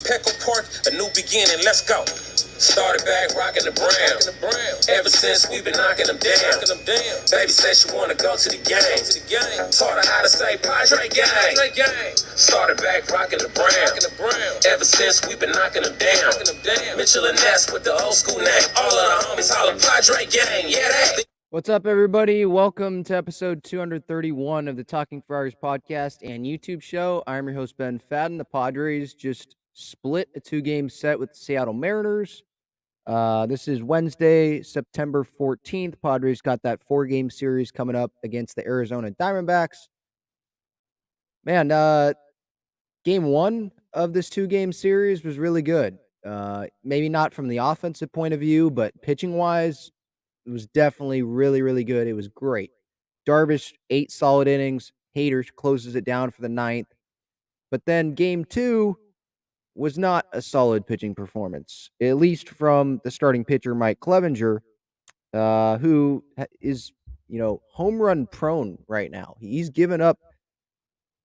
Petco Park, a new beginning, let's go. Started back rocking the brown. Ever since we've been knocking them down. Baby said she wanna go to the game. Taught her how to say Padre gang. Started back rocking the brown. Ever since we've been knocking them down. Mitchell and Ness with the old school name. All of the homies holler Padre gang. Yeah, they. What's up, everybody? Welcome to episode 231 of the Talking Friars podcast and YouTube show. I'm your host, Ben Fadden. The Padres just split a two-game set with the Seattle Mariners. This is Wednesday, September 14th. Padres got that four-game series coming up against the Arizona Diamondbacks. Man, game one of this two-game series was really good. Maybe not from the offensive point of view, but pitching-wise, it was definitely really, really good. It was great. Darvish, 8 solid innings. Haters closes it down for the ninth. But then game two was not a solid pitching performance, at least from the starting pitcher, Mike Clevenger, who is, home run prone right now. He's given up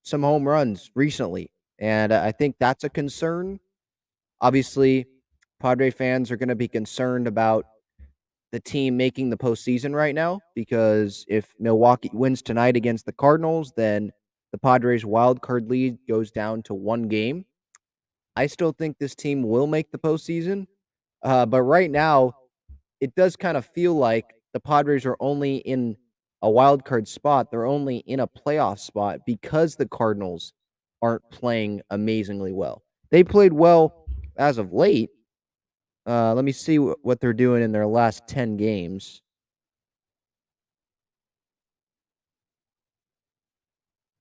some home runs recently, and I think that's a concern. Obviously, Padre fans are going to be concerned about the team making the postseason right now, because if Milwaukee wins tonight against the Cardinals, then the Padres' wild card lead goes down to one game. I still think this team will make the postseason, but right now, it does kind of feel like the Padres are only in a wild card spot. They're only in a playoff spot because the Cardinals aren't playing amazingly well. They played well as of late. Let me see what they're doing in their last 10 games.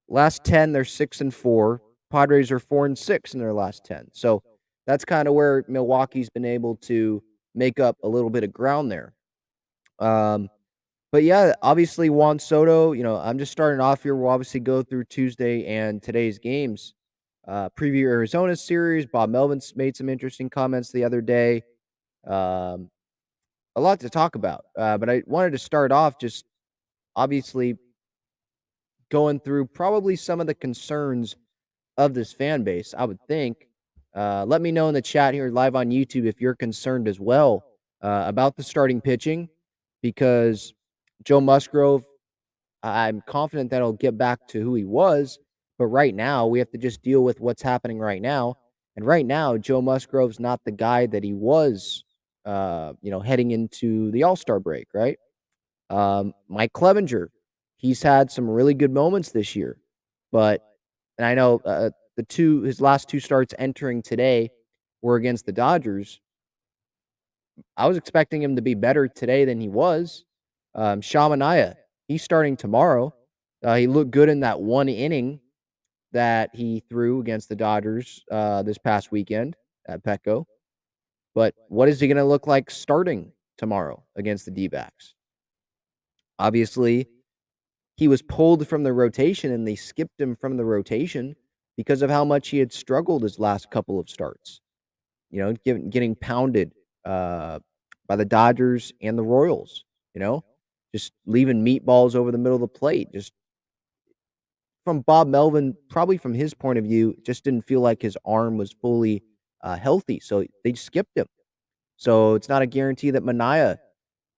Last 10, they're 6-4. Padres are 4-6 in their last 10. So that's kind of where Milwaukee's been able to make up a little bit of ground there. But yeah, obviously Juan Soto, I'm just starting off here. We'll obviously go through Tuesday and today's games. Preview Arizona's series. Bob Melvin's made some interesting comments the other day. A lot to talk about. But I wanted to start off just obviously going through probably some of the concerns of this fan base, I would think. Let me know in the chat here live on YouTube if you're concerned as well about the starting pitching, because Joe Musgrove, I'm confident that he'll get back to who he was, but right now we have to just deal with what's happening right now. And right now, Joe Musgrove's not the guy that he was, heading into the All-Star break, right? Mike Clevenger, he's had some really good moments this year, and I know his last two starts entering today were against the Dodgers. I was expecting him to be better today than he was. Shamanaya, he's starting tomorrow. He looked good in that one inning that he threw against the Dodgers this past weekend at Petco. But what is he going to look like starting tomorrow against the D-backs? Obviously, he was pulled from the rotation, and they skipped him from the rotation because of how much he had struggled his last couple of starts. Getting pounded by the Dodgers and the Royals, just leaving meatballs over the middle of the plate. Just from Bob Melvin, probably from his point of view, just didn't feel like his arm was fully healthy, so they skipped him. So it's not a guarantee that Manaea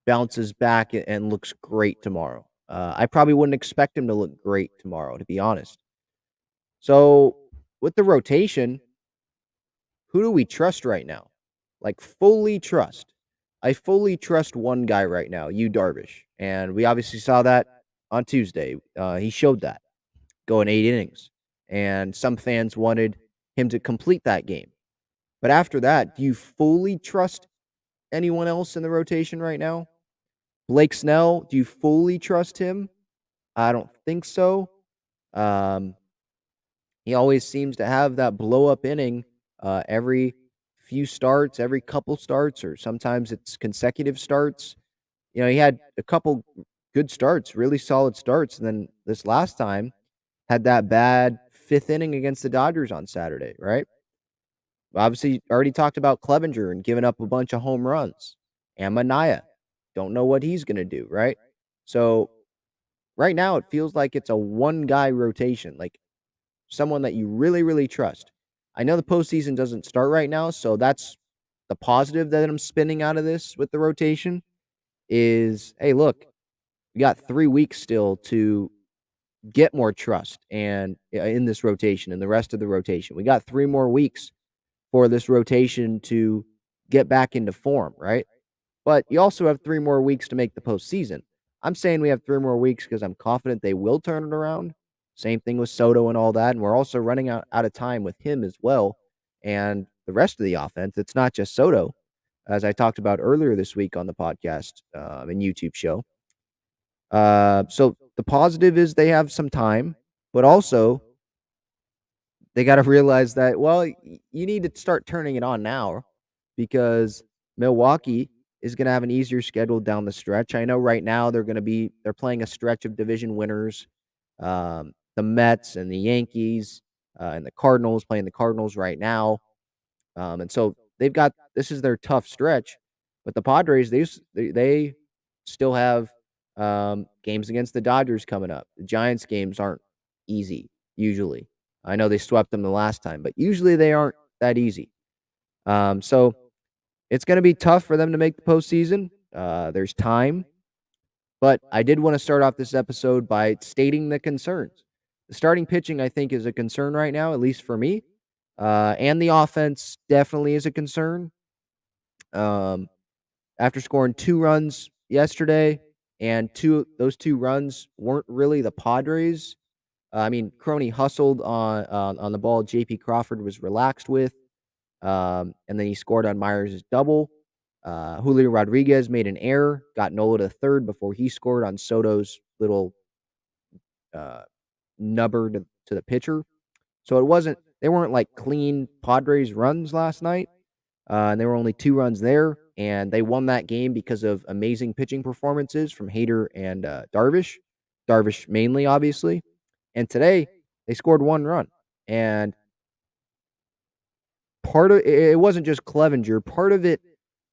bounces back and looks great tomorrow. I probably wouldn't expect him to look great tomorrow, to be honest. So with the rotation, who do we trust right now? Like, fully trust. I fully trust one guy right now, Darvish. And we obviously saw that on Tuesday. He showed that, going 8 innings. And some fans wanted him to complete that game. But after that, do you fully trust anyone else in the rotation right now? Blake Snell, do you fully trust him? I don't think so. He always seems to have that blow-up inning every few starts, every couple starts, or sometimes it's consecutive starts. He had a couple good starts, really solid starts, and then this last time had that bad 5th inning against the Dodgers on Saturday, right? Obviously, already talked about Clevenger and giving up a bunch of home runs. And Manaea, don't know what he's going to do, right? So right now, it feels like it's a one-guy rotation, like someone that you really, really trust. I know the postseason doesn't start right now, so that's the positive that I'm spinning out of this with the rotation is, hey, look, we got 3 weeks still to get more trust and in this rotation and the rest of the rotation. We got 3 more weeks for this rotation to get back into form, right? But you also have 3 more weeks to make the postseason. I'm saying we have 3 more weeks because I'm confident they will turn it around. Same thing with Soto and all that, and we're also running out of time with him as well, and the rest of the offense. It's not just Soto, as I talked about earlier this week on the podcast, and YouTube show. So the positive is they have some time, but also they gotta realize that, well, you need to start turning it on now because Milwaukee is gonna have an easier schedule down the stretch. I know right now they're playing a stretch of division winners, the Mets and the Yankees, and the Cardinals, playing the Cardinals right now. And so this is their tough stretch, but the Padres, they still have, games against the Dodgers coming up. The Giants games aren't easy usually. I know they swept them the last time, but usually they aren't that easy. So it's gonna be tough for them to make the postseason. There's time, but I did wanna start off this episode by stating the concerns. The starting pitching, I think, is a concern right now, at least for me, and the offense definitely is a concern. Um, After scoring 2 runs yesterday, and those 2 runs weren't really the Padres. I mean, Crony hustled on the ball JP Crawford was relaxed with, and then he scored on Myers' double. Julio Rodriguez made an error, got Nola to third before he scored on Soto's little, uh, nubber to the pitcher. So they weren't like clean Padres runs last night. And there were only 2 runs there, and they won that game because of amazing pitching performances from Hader and Darvish. Darvish mainly, obviously. And today they scored 1 run, and part of it wasn't just Clevenger. Part of it,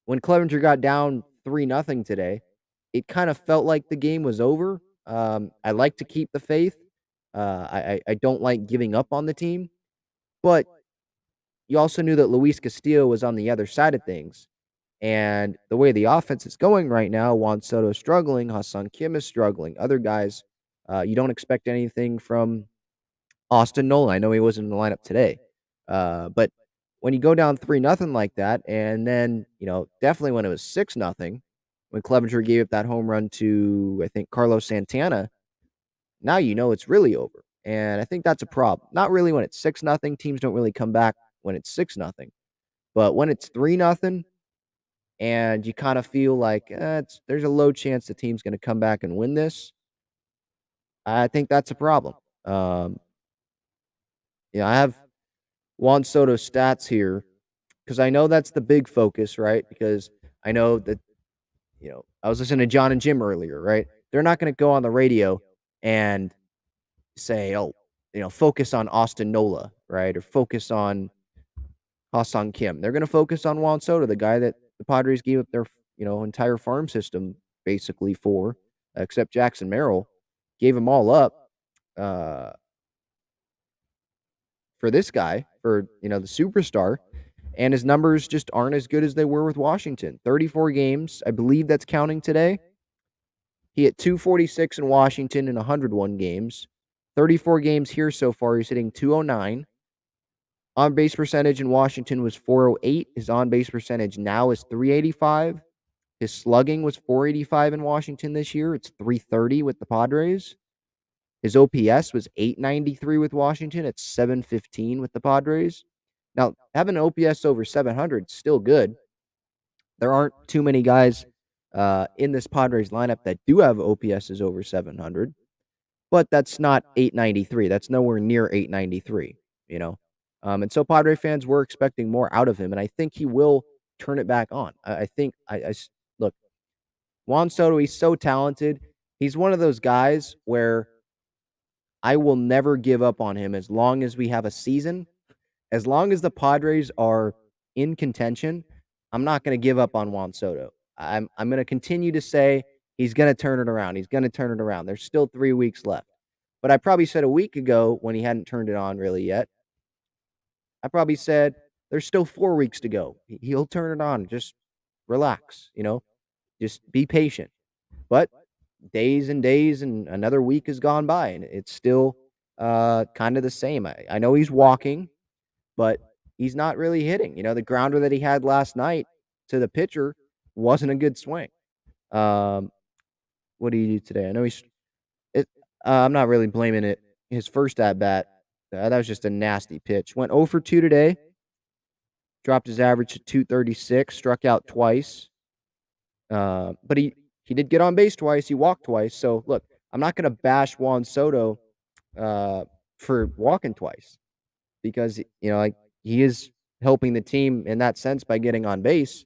when Clevenger got down 3-0 today, it kind of felt like the game was over. I like to keep the faith. I don't like giving up on the team, but you also knew that Luis Castillo was on the other side of things. And the way the offense is going right now, Juan Soto is struggling, Hassan Kim is struggling. Other guys, you don't expect anything from Austin Nola. I know he wasn't in the lineup today, but when you go down 3-0 like that, and then definitely when it was 6-0, when Clevenger gave up that home run to I think Carlos Santana, now it's really over, and I think that's a problem. Not really when it's 6-0. Teams don't really come back when it's 6-0, but when it's 3-0 and you kind of feel like there's a low chance the team's going to come back and win this, I think that's a problem. Um, I have Juan Soto's stats here because I know that's the big focus, right? Because I know that I was listening to John and Jim earlier, right? They're not going to go on the radio and say, "Oh, focus on Austin Nola," right? Or focus on Ha-Seong Kim. They're gonna focus on Juan Soto, the guy that the Padres gave up their, entire farm system basically for, except Jackson Merrill, gave them all up, uh, for this guy, for, the superstar, and his numbers just aren't as good as they were with Washington. 34 games, I believe that's counting today. He hit 246 in Washington in 101 games. 34 games here so far, he's hitting 209. On base percentage in Washington was 408. His on base percentage now is 385. His slugging was 485 in Washington this year. It's 330 with the Padres. His OPS was 893 with Washington. It's 715 with the Padres. Now, having an OPS over 700 is still good. There aren't too many guys in this Padres lineup that do have OPSs over 700, but that's not 893. That's nowhere near 893, And so Padre fans were expecting more out of him, and I think he will turn it back on. I think look, Juan Soto, he's so talented. He's one of those guys where I will never give up on him as long as we have a season. As long as the Padres are in contention, I'm not going to give up on Juan Soto. I'm going to continue to say he's going to turn it around. He's going to turn it around. There's still 3 weeks left. But I probably said a week ago when he hadn't turned it on really yet, I probably said, "There's still 4 weeks to go. He'll turn it on. Just relax, just be patient." But days and days and another week has gone by, and it's still, kinda the same. I know he's walking, but he's not really hitting. The grounder that he had last night to the pitcher wasn't a good swing. Um, what did he do today? I know I'm not really blaming it. His first at bat, that was just a nasty pitch. Went 0 for 2 today, dropped his average to 236, struck out twice. But he did get on base twice. He walked twice. So look, I'm not gonna bash Juan Soto uh, for walking twice because like he is helping the team in that sense by getting on base.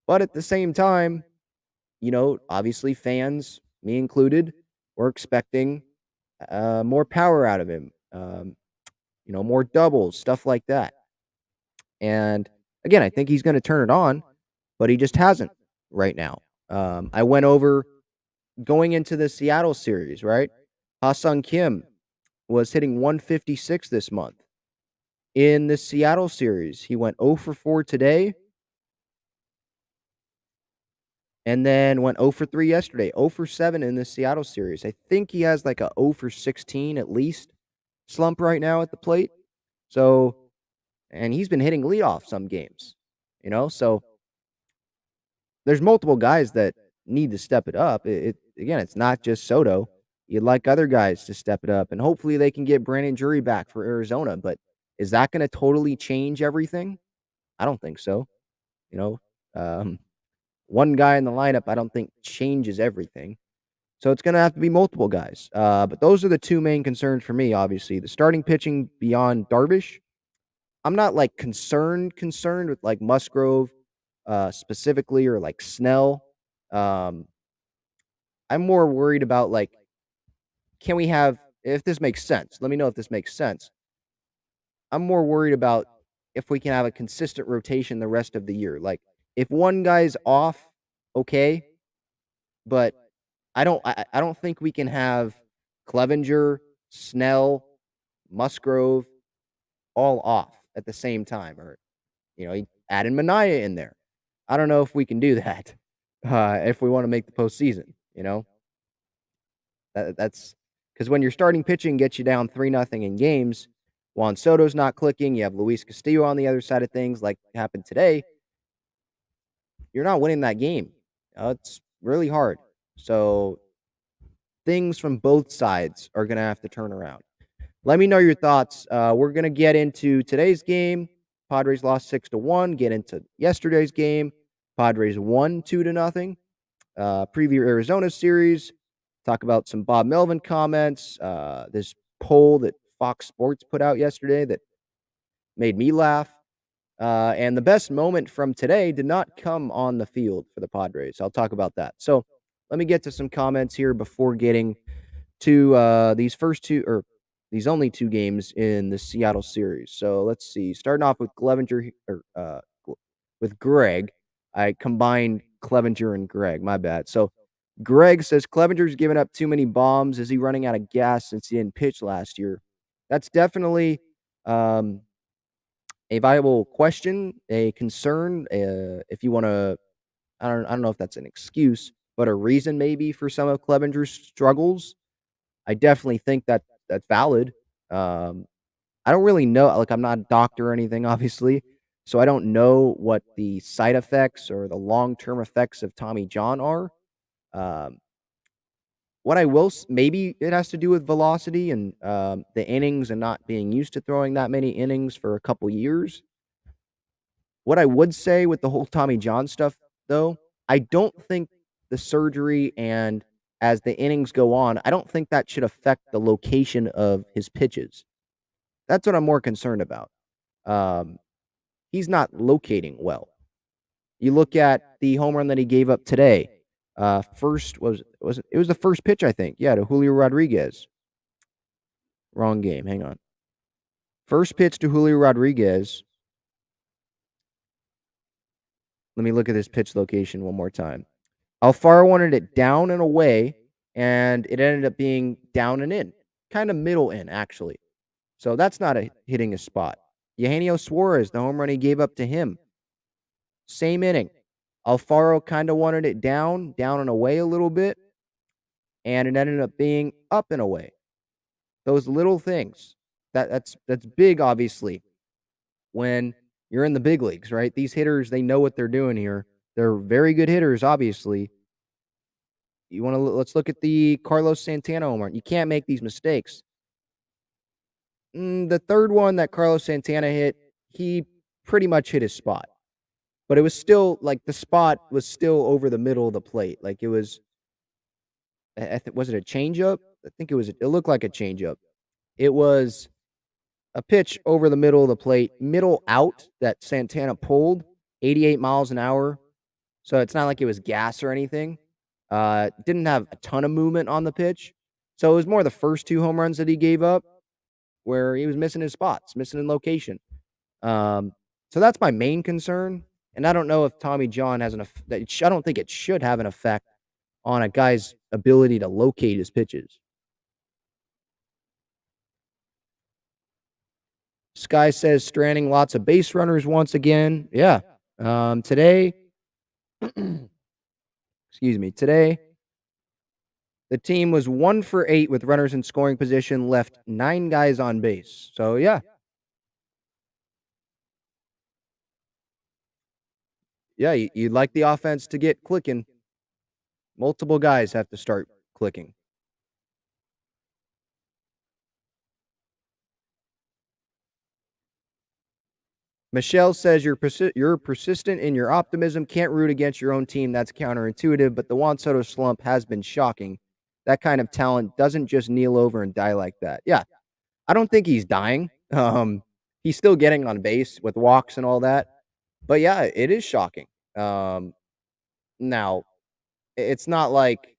But at the same time, obviously fans, me included, were expecting more power out of him. More doubles, stuff like that. And again, I think he's going to turn it on, but he just hasn't right now. I went over going into the Seattle series, right? Ha-Sung Kim was hitting 156 this month. In the Seattle series, he went 0 for 4 today and then went 0 for 3 yesterday, 0 for 7 in the Seattle series. I think he has like a 0 for 16 at least slump right now at the plate. So, and he's been hitting leadoff some games, so there's multiple guys that need to step it up. Again, it's not just Soto. You'd like other guys to step it up, and hopefully they can get Brandon Drury back for Arizona. But is that going to totally change everything? I don't think so. You know, um, one guy in the lineup, I don't think changes everything. So it's going to have to be multiple guys. But those are the two main concerns for me. Obviously, the starting pitching beyond Darvish. I'm not like concerned with like Musgrove specifically or like Snell. Um, I'm more worried about like, can we have, if this makes sense? Let me know if this makes sense. I'm more worried about if we can have a consistent rotation the rest of the year. Like, if one guy's off, okay, but I don't think we can have Clevenger, Snell, Musgrove all off at the same time, or add in Manaea in there. I don't know if we can do that if we want to make the postseason. That's because when your starting pitching gets you down 3-0 in games, Juan Soto's not clicking. You have Luis Castillo on the other side of things, like happened today. You're not winning that game. It's really hard. So things from both sides are going to have to turn around. Let me know your thoughts. We're going to get into today's game. Padres lost 6-1. Get into yesterday's game. Padres won 2-0. Preview Arizona series. Talk about some Bob Melvin comments. This poll that Fox Sports put out yesterday that made me laugh. And the best moment from today did not come on the field for the Padres. I'll talk about that. So let me get to some comments here before getting to these only two games in the Seattle series. So let's see. Starting off with with Greg. I combined Clevenger and Greg. My bad. So Greg says Clevenger's given up too many bombs. Is he running out of gas since he didn't pitch last year? That's definitely a viable question, a concern. If you want to, I don't know if that's an excuse, but a reason maybe for some of Clevenger's struggles. I definitely think that that's valid. I don't really know. Like, I'm not a doctor or anything, obviously, so I don't know what the side effects or the long-term effects of Tommy John are. Um, what I will maybe it has to do with velocity and the innings and not being used to throwing that many innings for a couple years. What I would say with the whole Tommy John stuff, though, I don't think the surgery and as the innings go on, I don't think that should affect the location of his pitches. That's what I'm more concerned about. Um, he's not locating well. You look at the home run that he gave up today. First was the first pitch, I think. Yeah, to Julio Rodriguez. Wrong game. Hang on. First pitch to Julio Rodriguez. Let me look at this pitch location one more time. Alfaro wanted it down and away, and it ended up being down and in. Kind of middle in, actually. So that's not hitting a spot. Eugenio Suarez, the home run he gave up to him, same inning. Alfaro kind of wanted it down and away a little bit, and it ended up being up and away. Those little things. That's big, obviously, when you're in the big leagues, right? These hitters, they know what they're doing here. They're very good hitters, obviously. You want to let's look at the Carlos Santana home run. You can't make these mistakes. The third one that Carlos Santana hit, he pretty much hit his spot, but it was still like the spot was still over the middle of the plate. Like it was, was it a changeup? I think it was. It looked like a changeup. It was a pitch over the middle of the plate, middle out that Santana pulled, 88 miles an hour. So it's not like it was gas or anything. Didn't have a ton of movement on the pitch. So it was more the first two home runs that he gave up where he was missing his spots, missing in location. So that's my main concern. And I don't know if Tommy John has I don't think it should have an effect on a guy's ability to locate his pitches. Sky says stranding lots of base runners once again. Yeah. Today, excuse me, today, the team was 1 for 8 with runners in scoring position, left 9 guys on base. So, yeah. Yeah, you'd like the offense to get clicking. Multiple guys have to start clicking. Michelle says you're persistent in your optimism. Can't root against your own team. That's counterintuitive, but the Juan Soto slump has been shocking. That kind of talent doesn't just kneel over and die like that. Yeah, I don't think he's dying. He's still getting on base with walks and all that. But yeah, it is shocking. Now, it's not like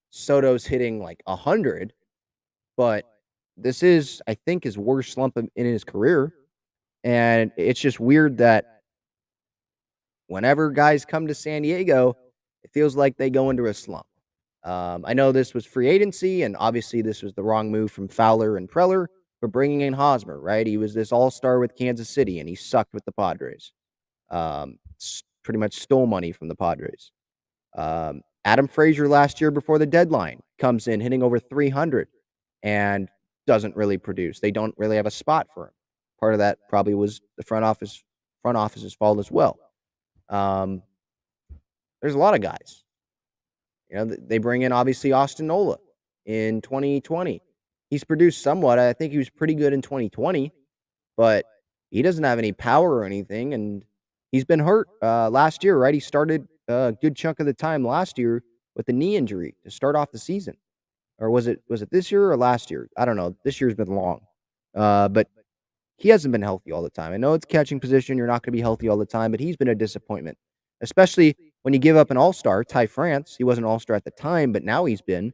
Soto's hitting like 100, but this is, I think, his worst slump in his career. And it's just weird that whenever guys come to San Diego, it feels like they go into a slump. I know this was free agency, and obviously this was the wrong move from Fowler and Preller for bringing in Hosmer, right? He was this all-star with Kansas City, and he sucked with the Padres. Pretty much stole money from the Padres. Adam Frazier last year before the deadline comes in hitting over 300 and doesn't really produce. They don't really have a spot for him. Part of that probably was the front office's fault as well. There's a lot of guys. You know, they bring in obviously Austin Nola in 2020. He's produced somewhat. I think he was pretty good in 2020, but he doesn't have any power or anything, and he's been hurt last year, right? He started a good chunk of the time last year with a knee injury to start off the season. Or was it this year or last year? I don't know. This year's been long. But he hasn't been healthy all the time. I know it's catching position. You're not going to be healthy all the time, but he's been a disappointment, especially when you give up an all-star, Ty France. He wasn't an all-star at the time, but now he's been.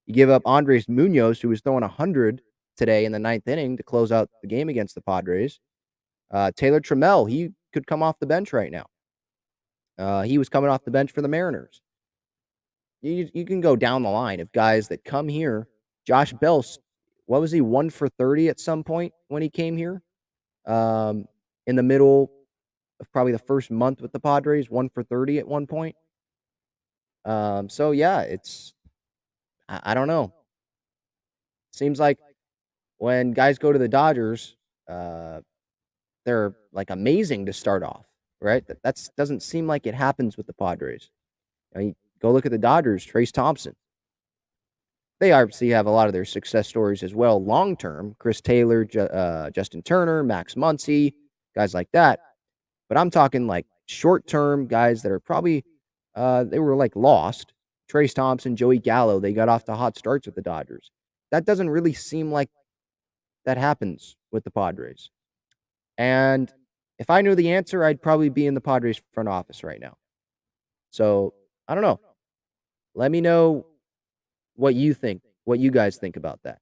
You give up Andres Munoz, who was throwing 100 today in the 9th inning to close out the game against the Padres. Taylor Trammell, he could come off the bench right now. He was coming off the bench for the Mariners. You can go down the line of guys that come here. Josh Bell, what was he, 1 for 30 at some point when he came here? In the middle of probably the first month with the Padres, 1 for 30 at one point. So yeah, it's I don't know. Seems like when guys go to the Dodgers, they're like amazing to start off, right? That doesn't seem like it happens with the Padres. You go look at the Dodgers, Trace Thompson. They obviously have a lot of their success stories as well long term. Chris Taylor, Justin Turner, Max Muncy, guys like that. But I'm talking like short term guys that are probably they were like lost. Trace Thompson, Joey Gallo, they got off to hot starts with the Dodgers. That doesn't really seem like that happens with the Padres. And if I knew the answer, I'd probably be in the Padres front office right now. So I don't know. Let me know what you think, what you guys think about that.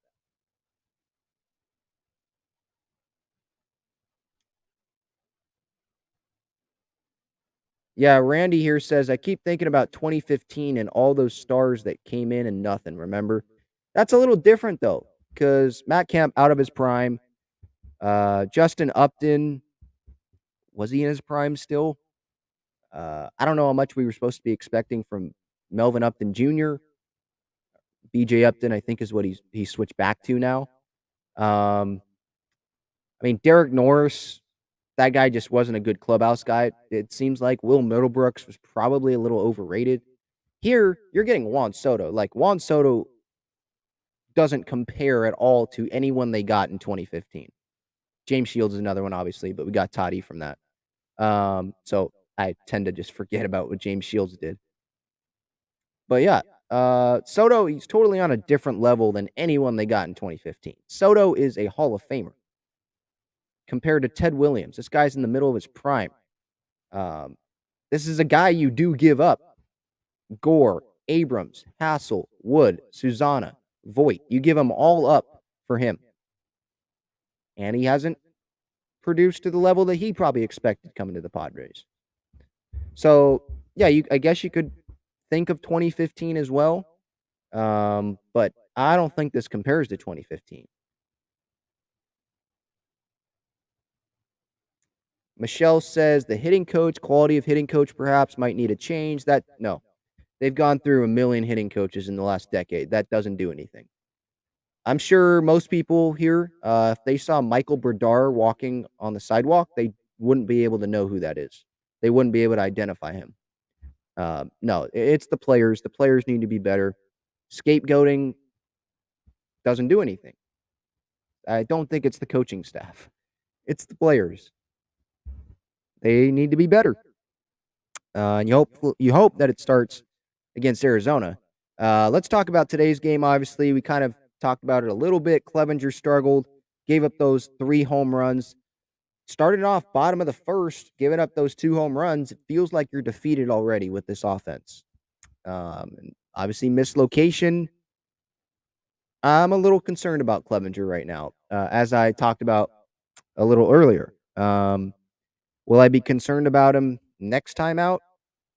Yeah, Randy here says, I keep thinking about 2015 and all those stars that came in and nothing, remember? That's a little different, though, because Matt Kemp out of his prime. Justin Upton, was he in his prime still? I don't know how much we were supposed to be expecting from Melvin Upton Jr. BJ Upton, I think, is what he's switched back to now. I mean, Derek Norris, that guy just wasn't a good clubhouse guy. It seems like Will Middlebrooks was probably a little overrated. Here, you're getting Juan Soto. Like, Juan Soto doesn't compare at all to anyone they got in 2015. James Shields is another one, obviously, but we got Toddy from that. So I tend to just forget about what James Shields did. But yeah, Soto, he's totally on a different level than anyone they got in 2015. Soto is a Hall of Famer compared to Ted Williams. This guy's in the middle of his prime. This is a guy you do give up. Gore, Abrams, Hassel, Wood, Susanna, Voit. You give them all up for him. And he hasn't produced to the level that he probably expected coming to the Padres. So, yeah, I guess you could think of 2015 as well. But I don't think this compares to 2015. Michelle says the hitting coach, quality of hitting coach perhaps might need a change. No. They've gone through a million hitting coaches in the last decade. That doesn't do anything. I'm sure most people here, if they saw Michael Bradar walking on the sidewalk, they wouldn't be able to know who that is. They wouldn't be able to identify him. No, it's the players. The players need to be better. Scapegoating doesn't do anything. I don't think it's the coaching staff. It's the players. They need to be better. And you hope that it starts against Arizona. Let's talk about today's game. Obviously, we kind of talked about it a little bit. Clevenger struggled, gave up those 3 home runs. Started off bottom of the first, giving up those 2 home runs. It feels like you're defeated already with this offense. And obviously, missed location. I'm a little concerned about Clevenger right now, as I talked about a little earlier. Will I be concerned about him next time out?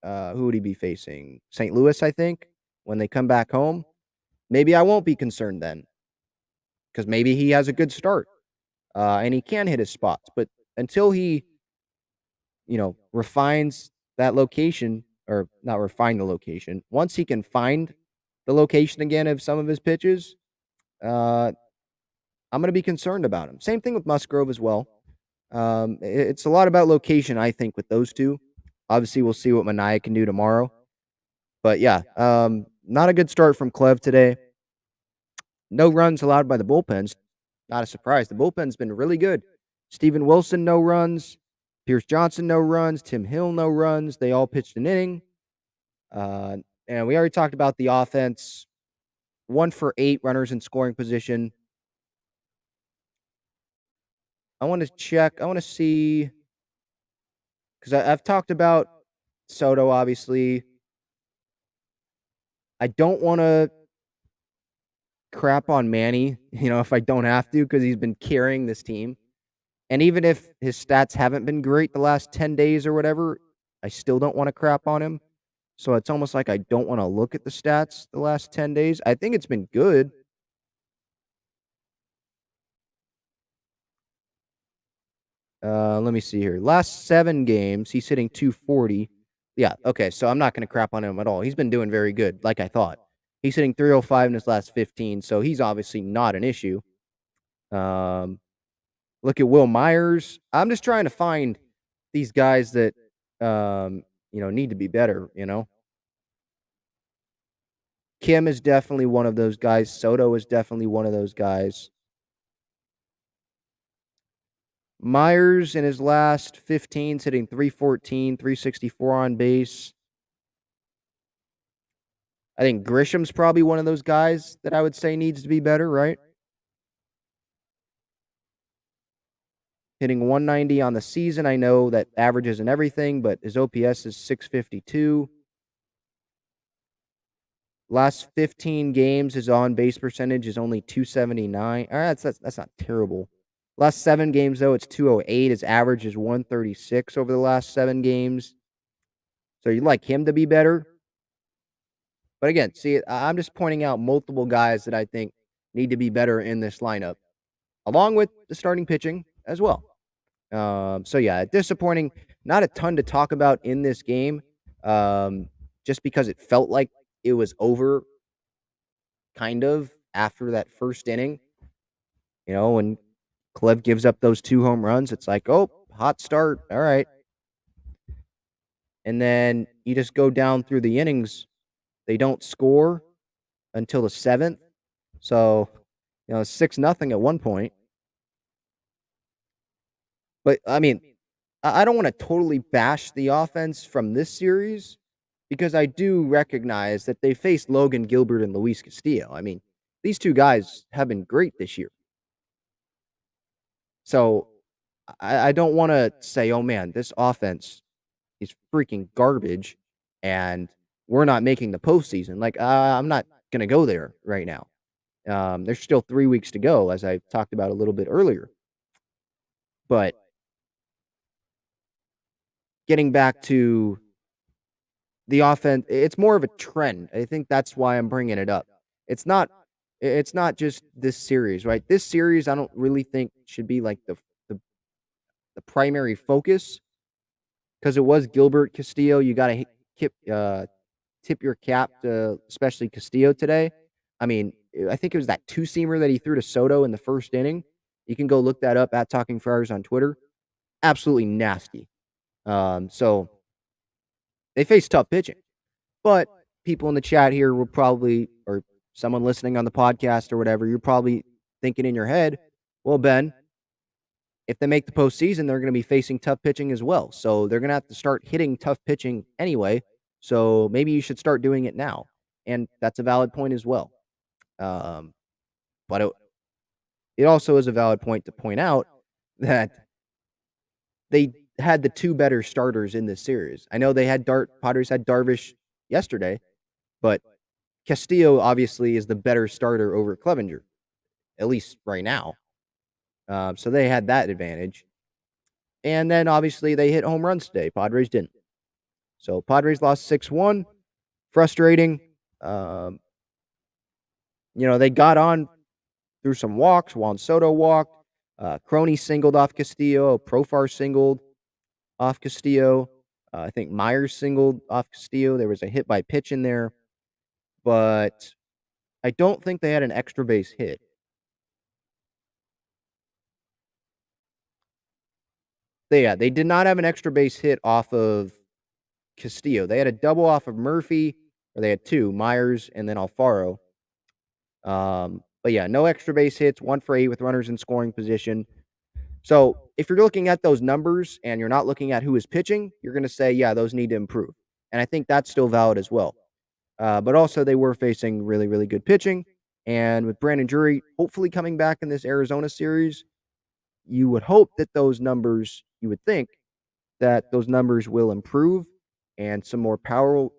Who would he be facing? St. Louis, I think, when they come back home. Maybe I won't be concerned then, because maybe he has a good start and he can hit his spots. But until he, refines that location, or not refine the location, once he can find the location again of some of his pitches, I'm going to be concerned about him. Same thing with Musgrove as well. It's a lot about location, I think, with those two. Obviously, we'll see what Manaea can do tomorrow. But yeah, not a good start from Clev today. No runs allowed by the bullpens. Not a surprise. The bullpen's been really good. Steven Wilson, no runs. Pierce Johnson, no runs. Tim Hill, no runs. They all pitched an inning. And we already talked about the offense. 1 for 8 runners in scoring position. I want to check. I want to see, because I've talked about Soto, obviously. I don't want to crap on Manny, if I don't have to, because he's been carrying this team. And even if his stats haven't been great the last 10 days or whatever, I still don't want to crap on him. So it's almost like I don't want to look at the stats the last 10 days. I think it's been good. Let me see here. Last 7 games, he's hitting 240. Yeah, okay, so I'm not going to crap on him at all. He's been doing very good, like I thought. He's hitting 305 in his last 15, so he's obviously not an issue. Look at Will Myers. I'm just trying to find these guys that, need to be better, Kim is definitely one of those guys. Soto is definitely one of those guys. Myers in his last 15 is hitting 314, 364 on base. I think Grisham's probably one of those guys that I would say needs to be better, right? Hitting 190 on the season. I know that averages and everything, but his OPS is 652. Last 15 games, his on-base percentage is only 279. All right, that's not terrible. Last 7 games, though, it's 208. His average is 136 over the last 7 games. So you'd like him to be better. But again, see, I'm just pointing out multiple guys that I think need to be better in this lineup, along with the starting pitching. as well. So yeah, disappointing. Not a ton to talk about in this game, just because it felt like it was over, kind of after that first inning. When Clev gives up those 2 home runs, it's like, oh, hot start, all right. And then you just go down through the innings. They don't score until the 7th, so 6-0 at one point. But I mean, I don't want to totally bash the offense from this series because I do recognize that they faced Logan Gilbert and Luis Castillo. I mean, these 2 guys have been great this year. So I don't want to say, oh man, this offense is freaking garbage and we're not making the postseason. Like, I'm not going to go there right now. There's still 3 weeks to go, as I talked about a little bit earlier. But getting back to the offense, it's more of a trend. I think that's why I'm bringing it up. It's not just this series, right? This series I don't really think should be like the, the primary focus because it was Gilbert Castillo. You got to tip your cap to especially Castillo today. I mean, I think it was that 2-seamer that he threw to Soto in the first inning. You can go look that up at Talking Friars on Twitter. Absolutely nasty. So they face tough pitching. But people in the chat here will probably, or someone listening on the podcast or whatever, you're probably thinking in your head, well, Ben, if they make the postseason, they're going to be facing tough pitching as well. So they're going to have to start hitting tough pitching anyway. So maybe you should start doing it now. And that's a valid point as well. But it also is a valid point to point out that they had the 2 better starters in this series. I know they had Padres had Darvish yesterday, but Castillo obviously is the better starter over Clevenger, at least right now. So they had that advantage. And then obviously they hit home runs today. Padres didn't. So Padres lost 6-1. Frustrating. They got on through some walks. Juan Soto walked. Crony singled off Castillo. Profar singled off Castillo. I think Myers singled off Castillo. There was a hit by pitch in there. But I don't think they had an extra base hit. They did not have an extra base hit off of Castillo. They had a double off of Murphy, or they had 2, Myers and then Alfaro. But yeah, no extra base hits, 1 for 8 with runners in scoring position. So if you're looking at those numbers and you're not looking at who is pitching, you're going to say, yeah, those need to improve. And I think that's still valid as well. But also they were facing really, really good pitching. And with Brandon Drury hopefully coming back in this Arizona series, you would hope that those numbers, you would think that those numbers will improve and some more power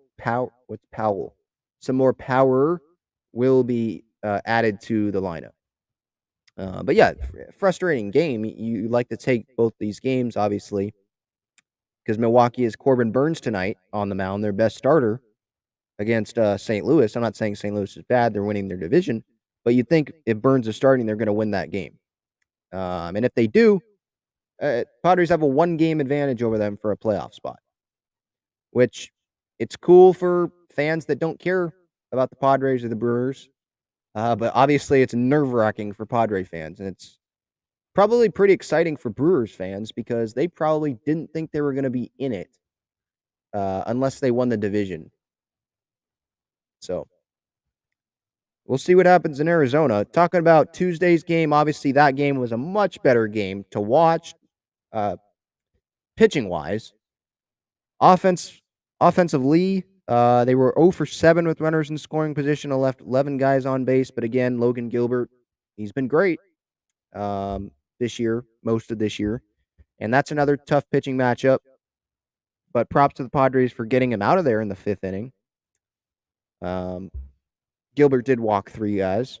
will be added to the lineup. But yeah, frustrating game. You like to take both these games, obviously, because Milwaukee is Corbin Burns tonight on the mound, their best starter against St. Louis. I'm not saying St. Louis is bad; they're winning their division, but you'd think if Burns is starting, they're going to win that game. And if they do, Padres have a 1-game advantage over them for a playoff spot, which it's cool for fans that don't care about the Padres or the Brewers. But obviously it's nerve-wracking for Padre fans, and it's probably pretty exciting for Brewers fans because they probably didn't think they were going to be in it unless they won the division. So we'll see what happens in Arizona. Talking about Tuesday's game, obviously that game was a much better game to watch pitching-wise. Offensively, they were 0 for 7 with runners in scoring position. Left 11 guys on base, but again, Logan Gilbert, he's been great this year, most of this year, and that's another tough pitching matchup. But props to the Padres for getting him out of there in the 5th inning. Gilbert did walk 3 guys.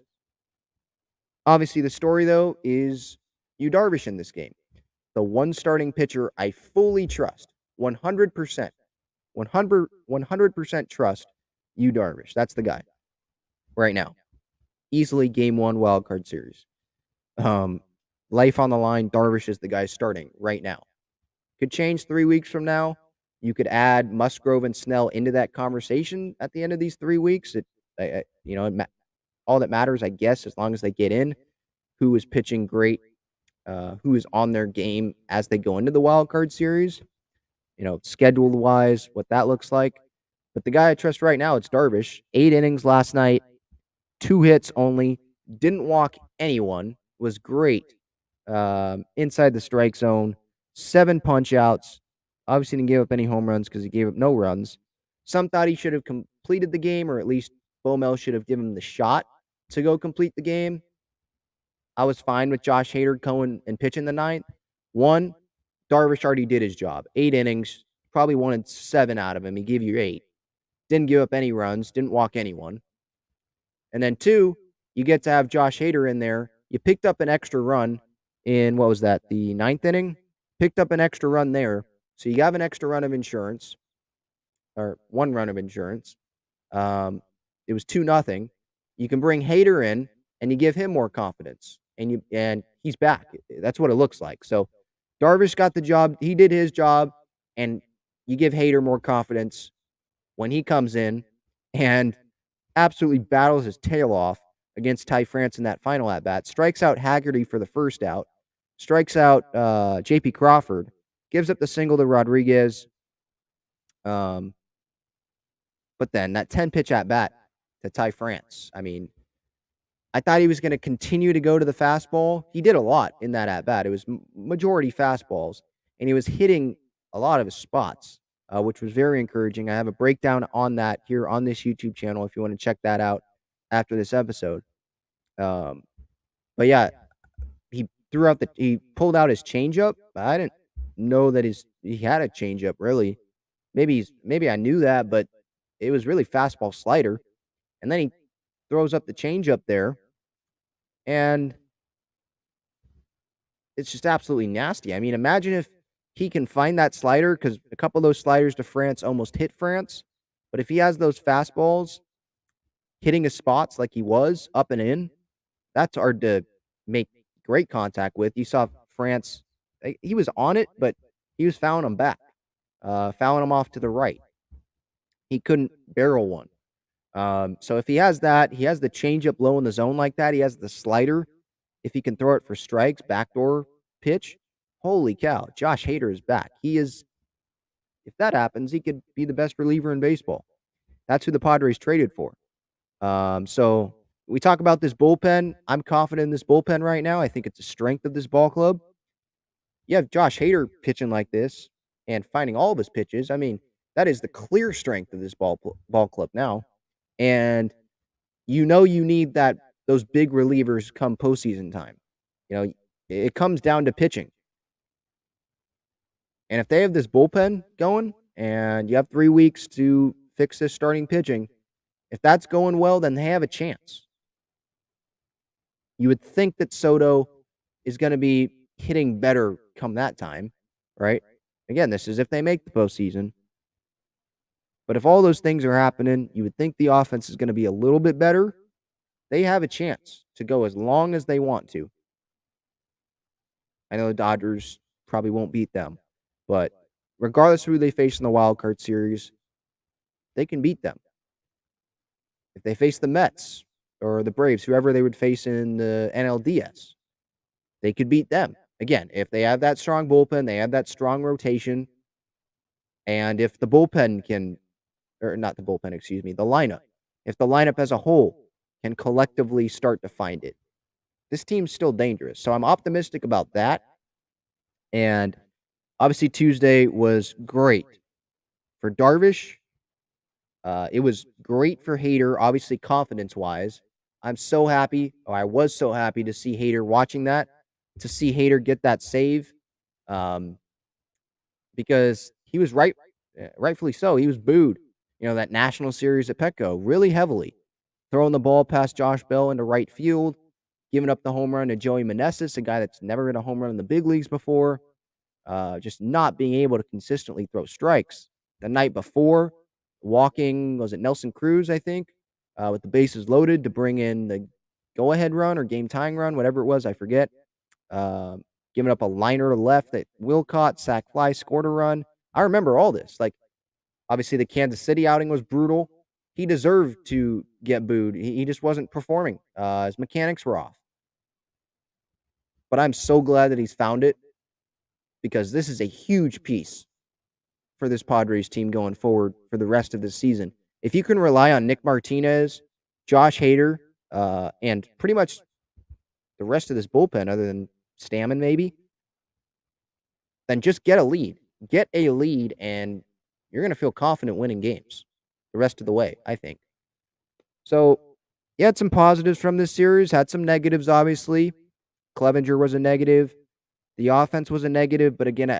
Obviously, the story though is Yu Darvish in this game, the one starting pitcher I fully trust, 100%. 100% trust Yu Darvish. That's the guy right now. Easily game 1 wildcard series. life on the line. Darvish is the guy starting right now. Could change 3 weeks from now. You could add Musgrove and Snell into that conversation at the end of these 3 weeks. All that matters, I guess, as long as they get in, who is pitching great, who is on their game as they go into the wild card series, schedule wise, what that looks like. But the guy I trust right now, it's Darvish. 8 innings last night, 2 hits only, didn't walk anyone, was great inside the strike zone, 7 punch outs. Obviously didn't give up any home runs because he gave up no runs. Some thought he should have completed the game, or at least Bomel should have given him the shot to go complete the game. I was fine with Josh Hader going and pitching the ninth. One, Darvish already did his job. 8 innings, probably wanted 7 out of him. He gave you 8. Didn't give up any runs, didn't walk anyone. And then 2, you get to have Josh Hader in there. You picked up an extra run in, what was that, the 9th inning? Picked up an extra run there. So you have an extra run of insurance, or 1 run of insurance. It was 2-0. You can bring Hader in, and you give him more confidence, and he's back. That's what it looks like. So Darvish got the job. He did his job, and you give Hader more confidence when he comes in and absolutely battles his tail off against Ty France in that final at-bat. Strikes out Haggerty for the first out. Strikes out J.P. Crawford. Gives up the single to Rodriguez. But then that 10-pitch at-bat to Ty France. I mean, I thought he was going to continue to go to the fastball. He did a lot in that at-bat. It was majority fastballs, and he was hitting a lot of his spots, which was very encouraging. I have a breakdown on that here on this YouTube channel if you want to check that out after this episode. But yeah, he pulled out his changeup. I didn't know that he had a changeup, really. Maybe I knew that, but it was really fastball slider. And then he throws up the changeup there, and it's just absolutely nasty. I mean, imagine if he can find that slider, because a couple of those sliders to France almost hit France. But if he has those fastballs hitting his spots like he was up and in, that's hard to make great contact with. You saw France, he was on it, but he was fouling him back, fouling him off to the right. He couldn't barrel one. So if he has that, he has the changeup low in the zone like that. He has the slider. If he can throw it for strikes, backdoor pitch, holy cow, Josh Hader is back. If that happens, he could be the best reliever in baseball. That's who the Padres traded for. So we talk about this bullpen. I'm confident in this bullpen right now. I think it's a strength of this ball club. You have Josh Hader pitching like this and finding all of his pitches. I mean, that is the clear strength of this ball club now. And you need those big relievers come postseason time. It comes down to pitching. And if they have this bullpen going and you have 3 weeks to fix this starting pitching, if that's going well, then they have a chance. You would think that Soto is going to be hitting better come that time, right? Again, this is if they make the postseason. But if all those things are happening, you would think the offense is going to be a little bit better. They have a chance to go as long as they want to. I know the Dodgers probably won't beat them, but regardless of who they face in the wild card series, they can beat them. If they face the Mets or the Braves, whoever they would face in the NLDS, they could beat them. Again, if they have that strong bullpen, they have that strong rotation, and if the bullpen can, or not the bullpen, excuse me, the lineup, if the lineup as a whole can collectively start to find it, this team's still dangerous. So I'm optimistic about that. And obviously Tuesday was great for Darvish. It was great for Hader, obviously confidence-wise. I'm so happy, or I was so happy to see Hader watching that, to see Hader get that save, because he was rightfully so. He was booed, that National Series at Petco really heavily, throwing the ball past Josh Bell into right field, giving up the home run to Joey Meneses, a guy that's never hit a home run in the big leagues before, just not being able to consistently throw strikes. The night before, walking, was it Nelson Cruz, I think, with the bases loaded to bring in the go-ahead run or game-tying run, whatever it was, I forget. um, giving up a liner to left that Wilcott, sack fly, scored a run. I remember all this. Like, obviously, the Kansas City outing was brutal. He deserved to get booed. He just wasn't performing. His mechanics were off. But I'm so glad that he's found it because this is a huge piece for this Padres team going forward for the rest of the season. If you can rely on Nick Martinez, Josh Hader, and pretty much the rest of this bullpen, other than Stammen maybe, then just get a lead. Get a lead, and you're going to feel confident winning games the rest of the way, I think. So, you had some positives from this series, had some negatives, obviously. Clevenger was a negative. The offense was a negative, but again,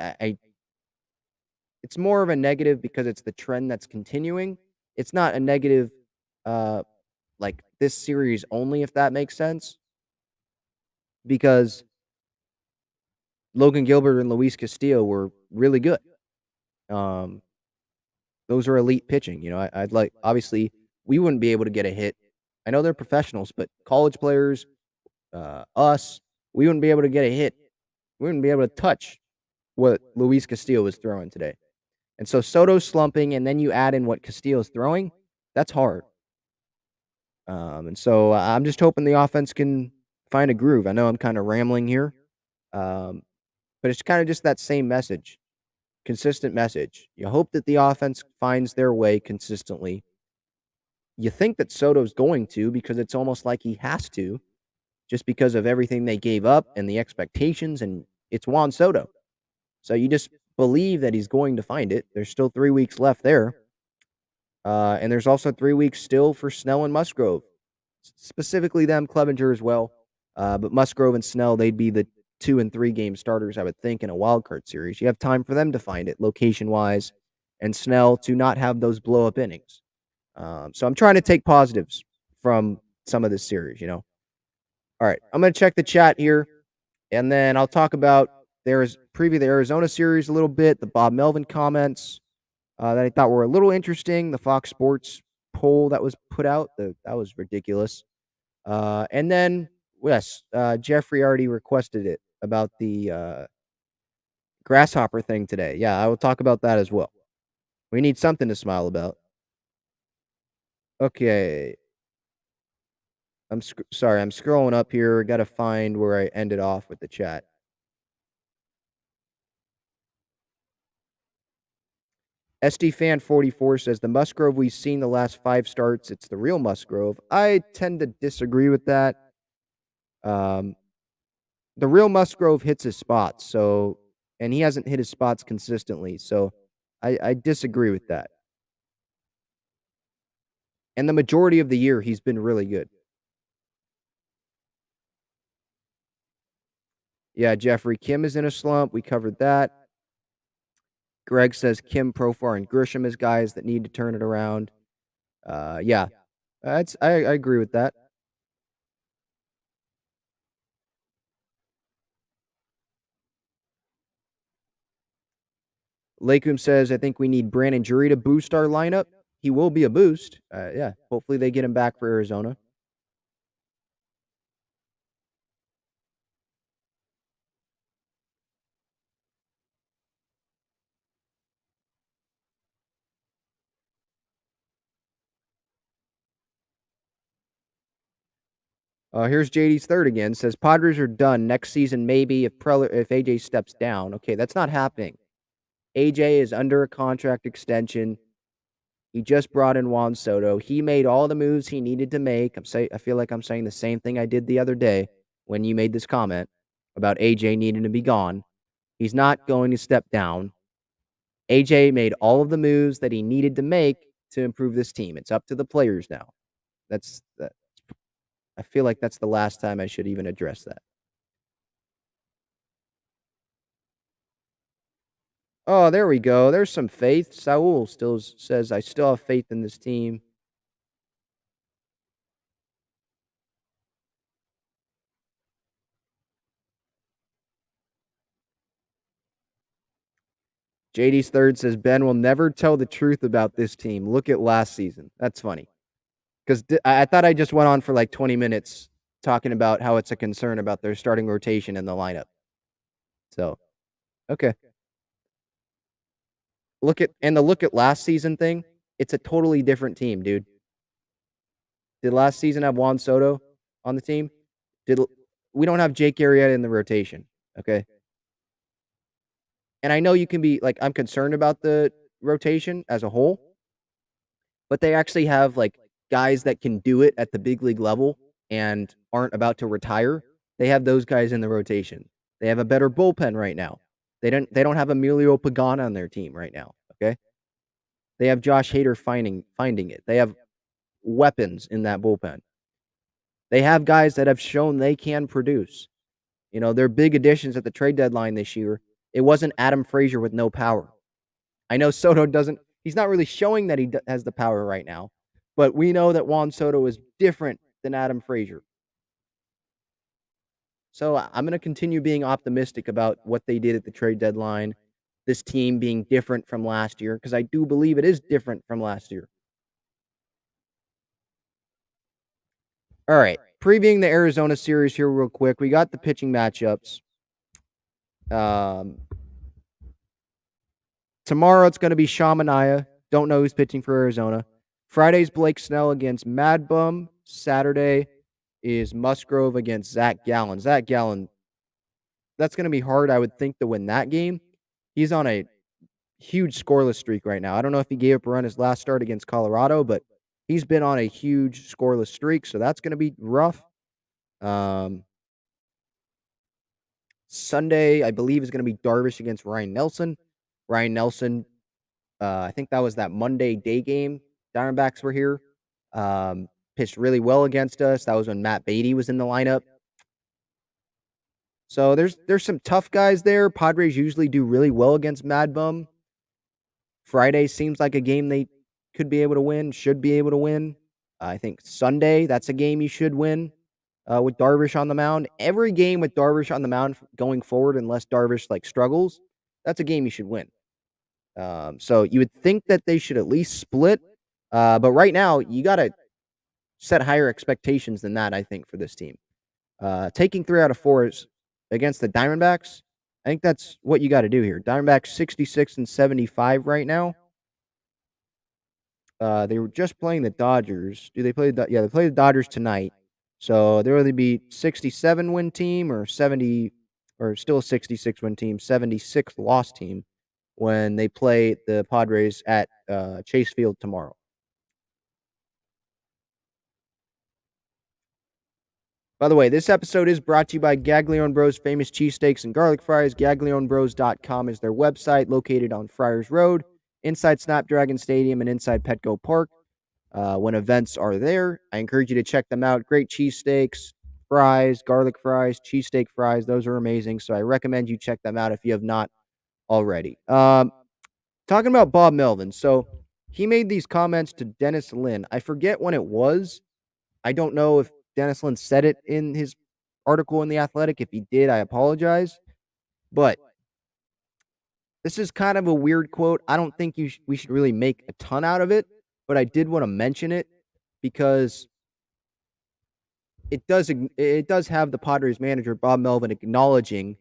it's more of a negative because it's the trend that's continuing. It's not a negative like this series only, if that makes sense. Because Logan Gilbert and Luis Castillo were really good. Those are elite pitching. I'd like, obviously, we wouldn't be able to get a hit. I know they're professionals, but college players, us, we wouldn't be able to get a hit. We wouldn't be able to touch what Luis Castillo was throwing today. And so Soto's slumping, and then you add in what Castillo's throwing. That's hard. And so I'm just hoping the offense can find a groove. I know I'm kind of rambling here, but it's kind of just that same message, consistent message. You hope that the offense finds their way consistently. You think that Soto's going to because it's almost like he has to just because of everything they gave up and the expectations, and it's Juan Soto. So you just believe that he's going to find it. There's still 3 weeks left there. And there's also 3 weeks still for Snell and Musgrove. Specifically them, Clevenger as well. But Musgrove and Snell, they'd be the 2 and 3 game starters, I would think, in a wild card series. You have time for them to find it location-wise, and Snell to not have those blow-up innings. So I'm trying to take positives from some of this series, All right, I'm going to check the chat here, and then I'll talk about preview the Arizona series a little bit, the Bob Melvin comments that I thought were a little interesting, the Fox Sports poll that was put out, that was ridiculous. And then, yes, Jeffrey already requested it about the grasshopper thing today. Yeah, I will talk about that as well. We need something to smile about. Okay. Sorry, I'm scrolling up here. Got to find where I ended off with the chat. SD Fan 44 says the Musgrove we've seen the last 5 starts, it's the real Musgrove. I tend to disagree with that. The real Musgrove hits his spots, and he hasn't hit his spots consistently, so I disagree with that. And the majority of the year, he's been really good. Yeah, Jeffrey, Kim is in a slump. We covered that. Greg says Kim, Profar, and Grisham as guys that need to turn it around. Yeah, I agree with that. Lakum says, I think we need Brandon Drury to boost our lineup. He will be a boost. Yeah, hopefully they get him back for Arizona. Here's JD's third again. Says Padres are done next season. Maybe if AJ steps down. Okay, that's not happening. AJ is under a contract extension. He just brought in Juan Soto. He made all the moves he needed to make. I feel like I'm saying the same thing I did the other day when you made this comment about AJ needing to be gone. He's not going to step down. AJ made all of the moves that he needed to make to improve this team. It's up to the players now. That's that. I feel like that's the last time I should even address that. Oh, there we go. There's some faith. Saul still says, I still have faith in this team. JD's third says, Ben will never tell the truth about this team. Look at last season. That's funny. Because I thought I just went on for like 20 minutes talking about how it's a concern about their starting rotation in the lineup. So, okay. Look at last season thing, it's a totally different team, dude. Did last season have Juan Soto on the team? Did We don't have Jake Arrieta in the rotation, okay? And I know you can be like, I'm concerned about the rotation as a whole, but they actually have, like, guys that can do it at the big league level and aren't about to retire. They have those guys in the rotation. They have a better bullpen right now. They don't have Emilio Pagan on their team right now, okay? They have Josh Hader finding it. They have weapons in that bullpen. They have guys that have shown they can produce. You know, their big additions at the trade deadline this year, it wasn't Adam Frazier with no power. I know Soto doesn't he's not really showing that he has the power right now, but we know that Juan Soto is different than Adam Frazier. So I'm going to continue being optimistic about what they did at the trade deadline, this team being different from last year, because I do believe it is different from last year. All right, previewing the Arizona series here real quick. We got the pitching matchups. Tomorrow it's going to be Shamanaya. Don't know who's pitching for Arizona. Friday's Blake Snell against Mad Bum. Saturday is Musgrove against Zach Gallen. Zach Gallen, that's going to be hard, I would think, to win that game. He's on a huge scoreless streak right now. I don't know if he gave up a run his last start against Colorado, but he's been on a huge scoreless streak, so that's going to be rough. Sunday, I believe, is going to be Darvish against Ryan Nelson. Ryan Nelson, I think that was that Monday day game. Diamondbacks were here. Pitched really well against us. That was when Matt Beatty was in the lineup. So there's some tough guys there. Padres usually do really well against Mad Bum. Friday seems like a game they could be able to win, should be able to win. I think Sunday, that's a game you should win with Darvish on the mound. Every game with Darvish on the mound going forward, unless Darvish like struggles, that's a game you should win. So you would think that they should at least split. But right now, you got to set higher expectations than that, I think, for this team. Taking 3 out of 4 is against the Diamondbacks. I think that's what you got to do here. Diamondbacks 66 and 75 right now. They were just playing the Dodgers. They play the Dodgers tonight. So there will either be 67 win team or 70 or still a 66 win team, 76 loss team when they play the Padres at Chase Field tomorrow. By the way, this episode is brought to you by Gaglione Bros Famous Cheesesteaks and Garlic Fries. GaglioneBros.com is their website, located on Friars Road, inside Snapdragon Stadium and inside Petco Park. When events are there, I encourage you to check them out. Great cheesesteaks, fries, garlic fries, cheesesteak fries. Those are amazing. So I recommend you check them out if you have not already. Talking about Bob Melvin. So he made these comments to Dennis Lin. I forget when it was. I don't know if Dennis Lin said it in his article in The Athletic. If he did, I apologize. But this is kind of a weird quote. I don't think we should really make a ton out of it, but I did want to mention it because it does have the Padres manager, Bob Melvin, acknowledging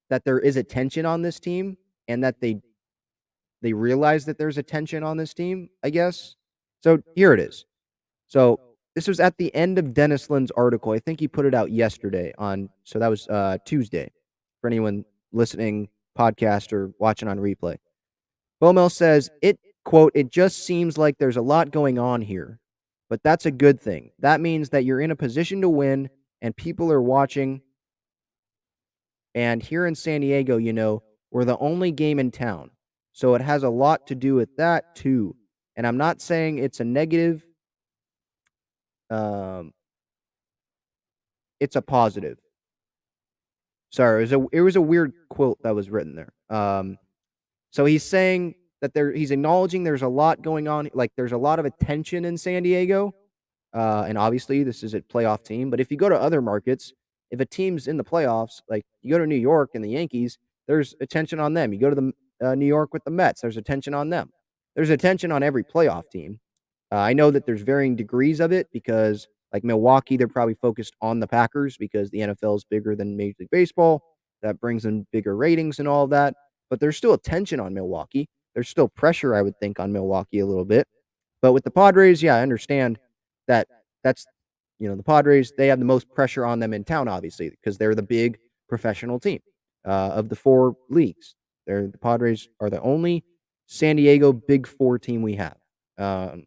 that there is a tension on this team and that they realize that there's a tension on this team, I guess. So here it is. So this was at the end of Dennis Lin's article. I think he put it out yesterday so that was Tuesday for anyone listening, podcast, or watching on replay. Bomel says, quote, "It just seems like there's a lot going on here, but that's a good thing. That means that you're in a position to win and people are watching. And here in San Diego, we're the only game in town. So it has a lot to do with that too. And I'm not saying it's a negative. It's a positive." Sorry, it was a weird quote that was written there. So he's saying that he's acknowledging there's a lot going on, like there's a lot of attention in San Diego. And obviously this is a playoff team, but if you go to other markets, if a team's in the playoffs, like you go to New York and the Yankees, there's attention on them. You go to the New York with the Mets, there's attention on them. There's attention on every playoff team. I know that there's varying degrees of it because Like Milwaukee, they're probably focused on the Packers because the NFL is bigger than Major League Baseball. That brings in bigger ratings and all of that. But there's still attention on Milwaukee. There's still pressure, I would think, on Milwaukee a little bit. But with the Padres, yeah, I understand that that's, the Padres, they have the most pressure on them in town, obviously, because they're the big professional team of the 4 leagues. The Padres are the only San Diego Big Four team we have. Um,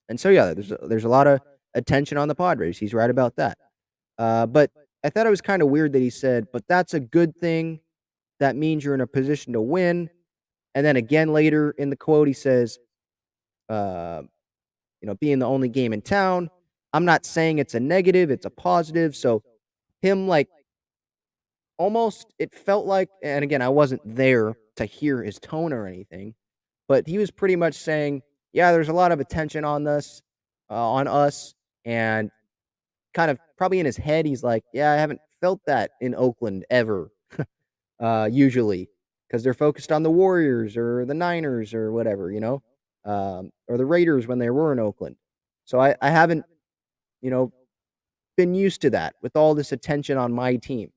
and so, yeah, there's a lot of attention on the Padres. He's right about that. But I thought it was kind of weird that he said, but that's a good thing. That means you're in a position to win. And then again later in the quote, he says, uh, being the only game in town, I'm not saying it's a negative, it's a positive. So him like almost it felt like, and again, I wasn't there to hear his tone or anything, but he was pretty much saying, yeah, there's a lot of attention on on us, and kind of probably in his head, he's like, yeah, I haven't felt that in Oakland ever, usually, because they're focused on the Warriors or the Niners or whatever, or the Raiders when they were in Oakland. So I haven't, you know, been used to that with all this attention on my team.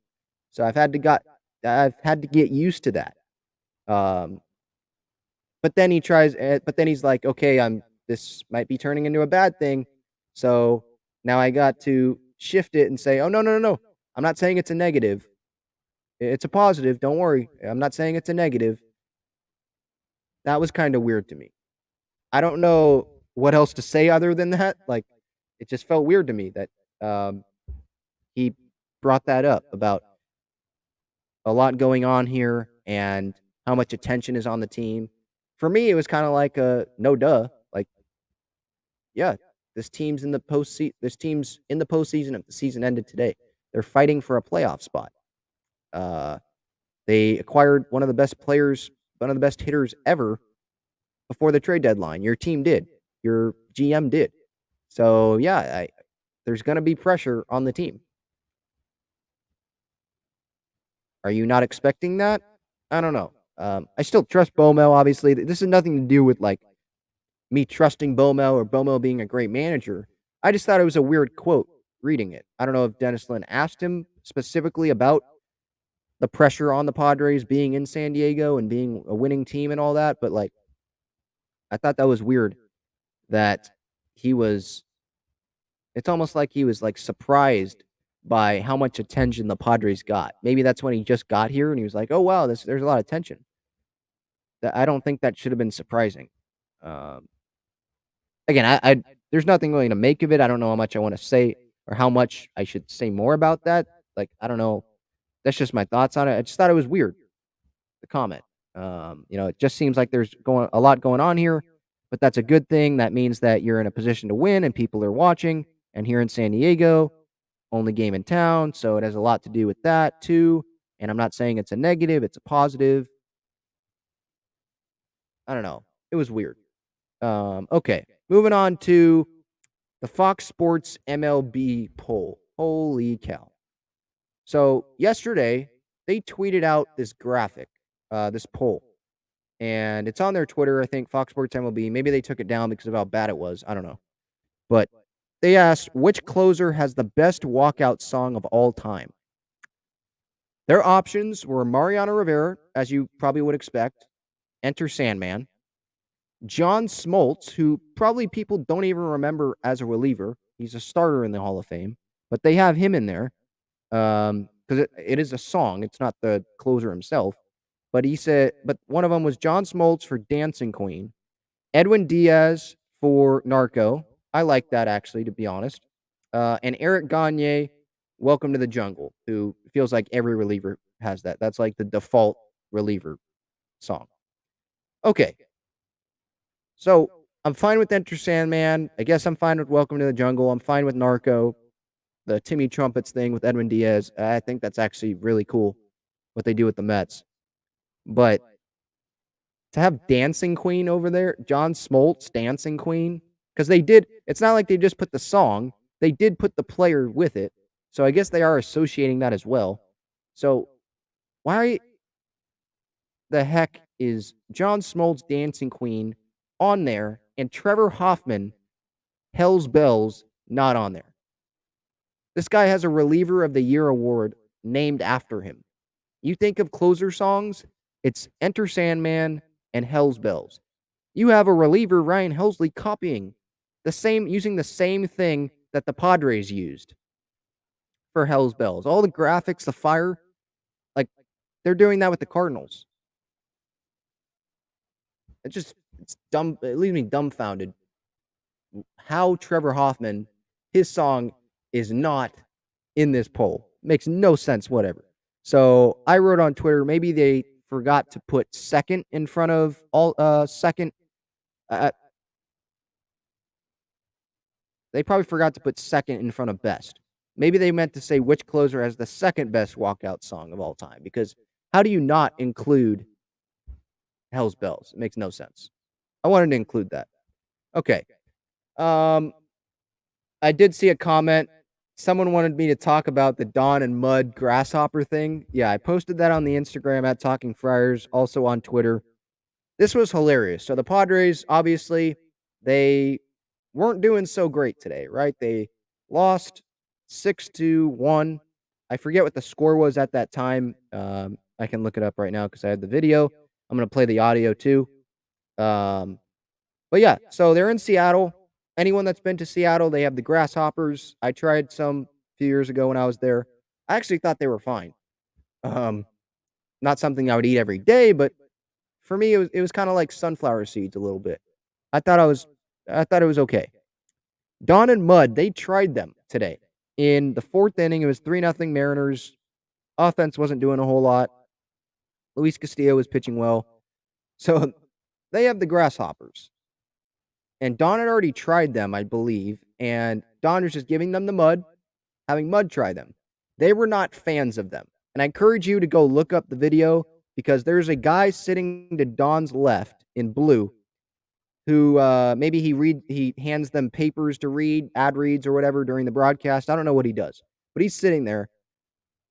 So I've had to get used to that. Um, but then he's like, okay, this might be turning into a bad thing. So now I got to shift it and say, oh, no, no, no, no. I'm not saying it's a negative. It's a positive. Don't worry. I'm not saying it's a negative. That was kind of weird to me. I don't know what else to say other than that. Like, it just felt weird to me that um, he brought that up about a lot going on here and how much attention is on the team. For me, it was kind of like a no duh. Like, yeah, this team's in the postseason if the season ended today. They're fighting for a playoff spot. Uh, they acquired one of the best players, one of the best hitters ever before the trade deadline. Your team did. Your GM did. So yeah, there's gonna be pressure on the team. Are you not expecting that? I don't know. I still trust Bomel. Obviously, this has nothing to do with like me trusting Bomel or Bomel being a great manager. I just thought it was a weird quote reading it. I don't know if Dennis Lynn asked him specifically about the pressure on the Padres being in San Diego and being a winning team and all that, but like I thought that was weird that he was it's almost like he was like surprised by how much attention the Padres got. Maybe that's when he just got here and he was like, "Oh wow, there's a lot of attention." I don't think that should have been surprising. Um, again, I there's nothing really to make of it. I don't know how much I want to say or how much I should say more about that. Like, I don't know. That's just my thoughts on it. I just thought it was weird, the comment. It just seems like there's going a lot going on here, but that's a good thing. That means that you're in a position to win and people are watching. And here in San Diego, only game in town, so it has a lot to do with that too. And I'm not saying it's a negative, it's a positive. I don't know. It was weird. Okay. Moving on to the Fox Sports MLB poll. Holy cow. So yesterday, they tweeted out this graphic, this poll. And it's on their Twitter, I think, Fox Sports MLB. Maybe they took it down because of how bad it was. I don't know. But they asked which closer has the best walkout song of all time. Their options were Mariano Rivera, as you probably would expect, Enter Sandman, John Smoltz, who probably people don't even remember as a reliever. He's a starter in the Hall of Fame, but they have him in there because it is a song. It's not the closer himself. But one of them was John Smoltz for Dancing Queen, Edwin Diaz for Narco. I like that, actually, to be honest. And Eric Gagne, Welcome to the Jungle, who feels like every reliever has that. That's like the default reliever song. Okay. So I'm fine with Enter Sandman. I guess I'm fine with Welcome to the Jungle. I'm fine with Narco. The Timmy Trumpets thing with Edwin Diaz. I think that's actually really cool what they do with the Mets. But to have Dancing Queen over there, John Smoltz, Dancing Queen, because it's not like they just put the song, they did put the player with it. So I guess they are associating that as well. So why the heck is John Smoltz, Dancing Queen on there and Trevor Hoffman, Hell's Bells, not on there. This guy has a Reliever of the Year award named after him. You think of closer songs, it's Enter Sandman and Hell's Bells. You have a reliever, Ryan Helsley, copying using the same thing that the Padres used for Hell's Bells. All the graphics, the fire, like they're doing that with the Cardinals. It's dumb. It leaves me dumbfounded. How Trevor Hoffman, his song is not in this poll. Makes no sense, whatever. So I wrote on Twitter, maybe they forgot to put second in front of second. They probably forgot to put second in front of best. Maybe they meant to say which closer has the second best walkout song of all time, because how do you not include Hell's Bells? It makes no sense. I wanted to include that. Okay. I did see a comment. Someone wanted me to talk about the Don and Mud grasshopper thing. Yeah, I posted that on the Instagram at Talking Friars, also on Twitter. This was hilarious. So the Padres, obviously, they weren't doing so great today, right? They lost 6-1. I forget what the score was at that time. I can look it up right now because I have the video. I'm going to play the audio too. But yeah, so they're in Seattle. Anyone that's been to Seattle, they have the grasshoppers. I tried some a few years ago when I was there. I actually thought they were fine. Not something I would eat every day, but for me, it was kind of like sunflower seeds a little bit. I thought it was okay. Don and Mud, they tried them today. In the fourth inning, it was 3-0 Mariners. Offense wasn't doing a whole lot. Luis Castillo was pitching well. So they have the grasshoppers. And Don had already tried them, I believe. And Don was just giving them the Mud, having Mud try them. They were not fans of them. And I encourage you to go look up the video because there's a guy sitting to Don's left in blue who maybe he hands them papers to read, ad reads or whatever during the broadcast. I don't know what he does. But he's sitting there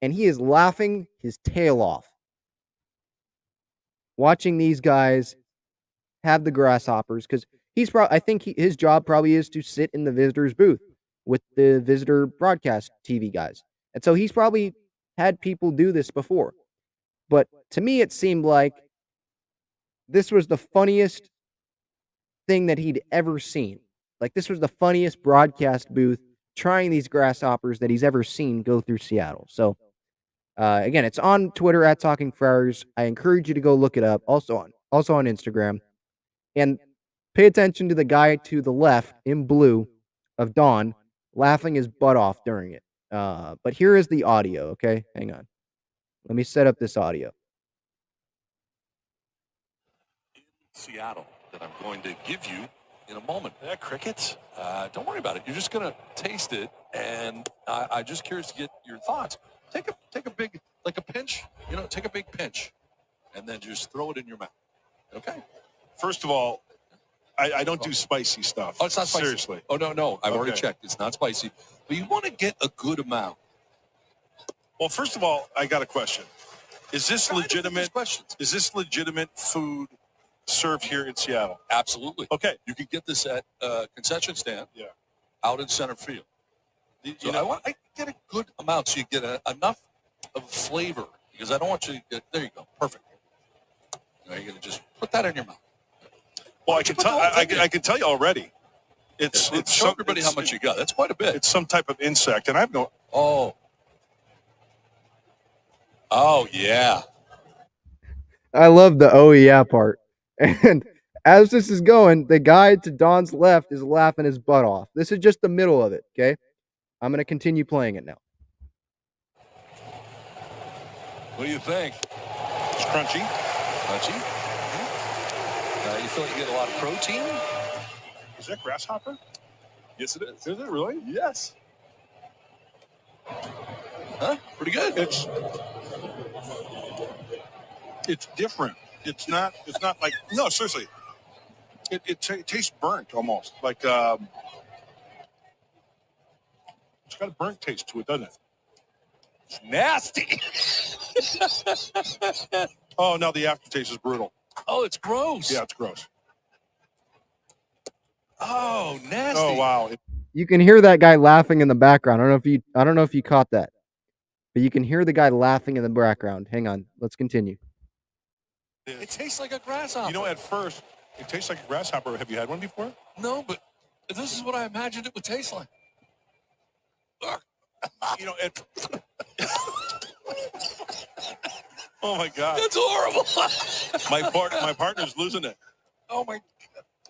and he is laughing his tail off watching these guys have the grasshoppers because I think his job probably is to sit in the visitor's booth with the visitor broadcast TV guys. And so he's probably had people do this before. But to me, it seemed like this was the funniest thing that he'd ever seen. Like, this was the funniest broadcast booth trying these grasshoppers that he's ever seen go through Seattle. So, again, it's on Twitter at Talking Friars. I encourage you to go look it up. Also on Instagram. And pay attention to the guy to the left in blue of Don laughing his butt off during it. But here is the audio, okay? Hang on. Let me set up this audio. Seattle that I'm going to give you in a moment. Yeah, crickets. Don't worry about it. You're just going to taste it, and I'm just curious to get your thoughts. Take a big, like a pinch, take a big pinch, and then just throw it in your mouth. Okay? First of all, I don't do spicy stuff. Oh, it's not spicy. Seriously. Oh, no. I've already checked. It's not spicy. But you want to get a good amount. Well, first of all, I got a question. Is this legitimate? Is this legitimate food served here in Seattle? Absolutely. Okay. You can get this at a concession stand. Yeah. Out in center field. I get a good amount so you get enough of flavor because I don't want you to get. There you go. Perfect. You're going to just put that in your mouth. Well, I can tell you already. It's show everybody how much you got. That's quite a bit. It's some type of insect, and I have no. Oh yeah. I love the oh yeah part. And as this is going, the guy to Don's left is laughing his butt off. This is just the middle of it, okay? I'm going to continue playing it now. What do you think? It's crunchy. Crunchy? You feel like you get a lot of protein? Is that grasshopper? Yes, it is. Is it really? Yes. Huh? Pretty good. It's different. It's not like, no, seriously. It tastes burnt almost. Like, it's got a burnt taste to it, doesn't it? It's nasty. Oh, no, the aftertaste is brutal. Oh, it's gross. Yeah, it's gross. Oh, nasty. Oh, wow. You can hear that guy laughing in the background. I don't know if you caught that, but you can hear the guy laughing in the background. Hang on, let's continue. It tastes like a grasshopper. You know, at first, it tastes like a grasshopper. Have you had one before? No, but this is what I imagined it would taste like. You know, oh my God, That's horrible. my partner's losing it. Oh my,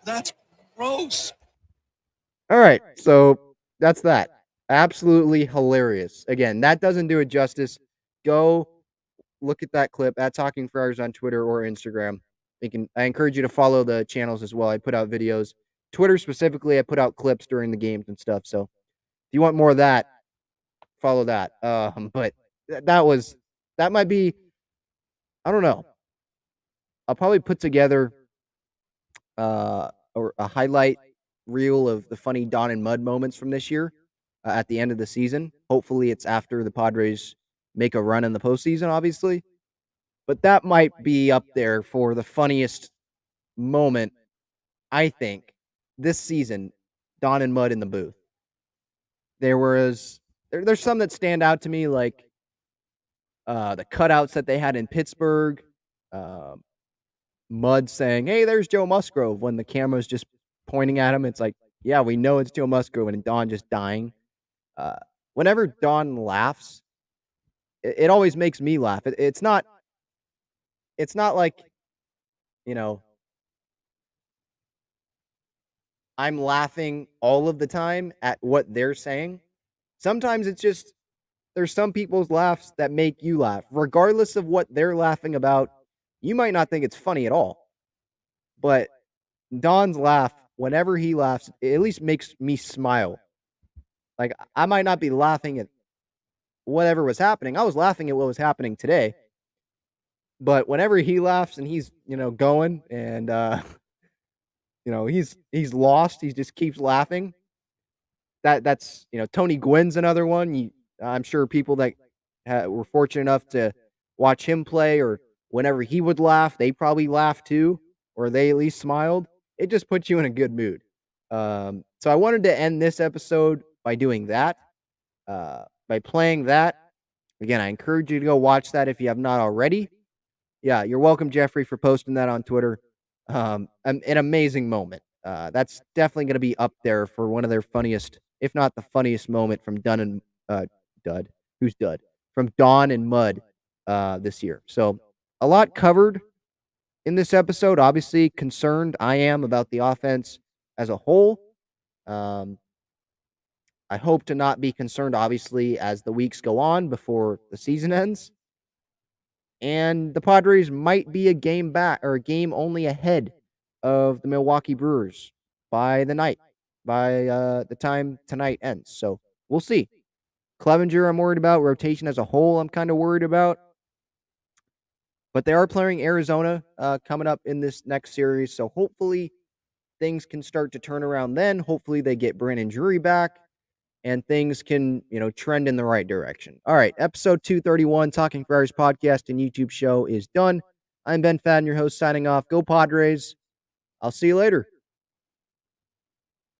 that's gross. All right, so that's that. Absolutely hilarious. Again, that doesn't do it justice. Go look at that clip at Talking Friars on Twitter or Instagram. I encourage you to follow the channels as well. I put out videos. Twitter specifically, I put out clips during the games and stuff. So if you want more of that, follow that. But that might be, I don't know. I'll probably put together or a highlight reel of the funny Don and Mud moments from this year at the end of the season. Hopefully, it's after the Padres make a run in the postseason, obviously. But that might be up there for the funniest moment, I think, this season. Don and Mud in the booth. There's some that stand out to me, like the cutouts that they had in Pittsburgh. Mud saying, "Hey, there's Joe Musgrove," when the camera's just pointing at him. It's like, yeah, we know it's Joe Musgrove, and Don just dying. Whenever Don laughs, it always makes me laugh. It's not like, you know, I'm laughing all of the time at what they're saying. Sometimes it's just there's some people's laughs that make you laugh, regardless of what they're laughing about. You might not think it's funny at all, but Don's laugh, whenever he laughs, it at least makes me smile. Like, I might not be laughing at whatever was happening. I was laughing at what was happening today. But whenever he laughs and he's, going and he's lost, he just keeps laughing. That's Tony Gwynn's another one. I'm sure people that were fortunate enough to watch him play, or whenever he would laugh, they probably laughed too, or they at least smiled. It just puts you in a good mood. So I wanted to end this episode by doing that, by playing that. Again, I encourage you to go watch that if you have not already. Yeah, you're welcome, Jeffrey, for posting that on Twitter. An amazing moment. That's definitely going to be up there for one of their funniest, if not the funniest moment from Dud? Who's Dud? From Don and Mud this year. So a lot covered in this episode. Obviously, concerned I am about the offense as a whole. I hope to not be concerned, obviously, as the weeks go on before the season ends. And the Padres might be a game back, or a game only ahead of the Milwaukee Brewers by the time tonight ends. So we'll see. Clevenger, I'm worried about. Rotation as a whole, I'm kind of worried about. But they are playing Arizona coming up in this next series. So hopefully things can start to turn around then. Hopefully they get Brandon Drury back and things can, trend in the right direction. All right, episode 231, Talking Friars podcast and YouTube show is done. I'm Ben Fadden, your host, signing off. Go Padres. I'll see you later.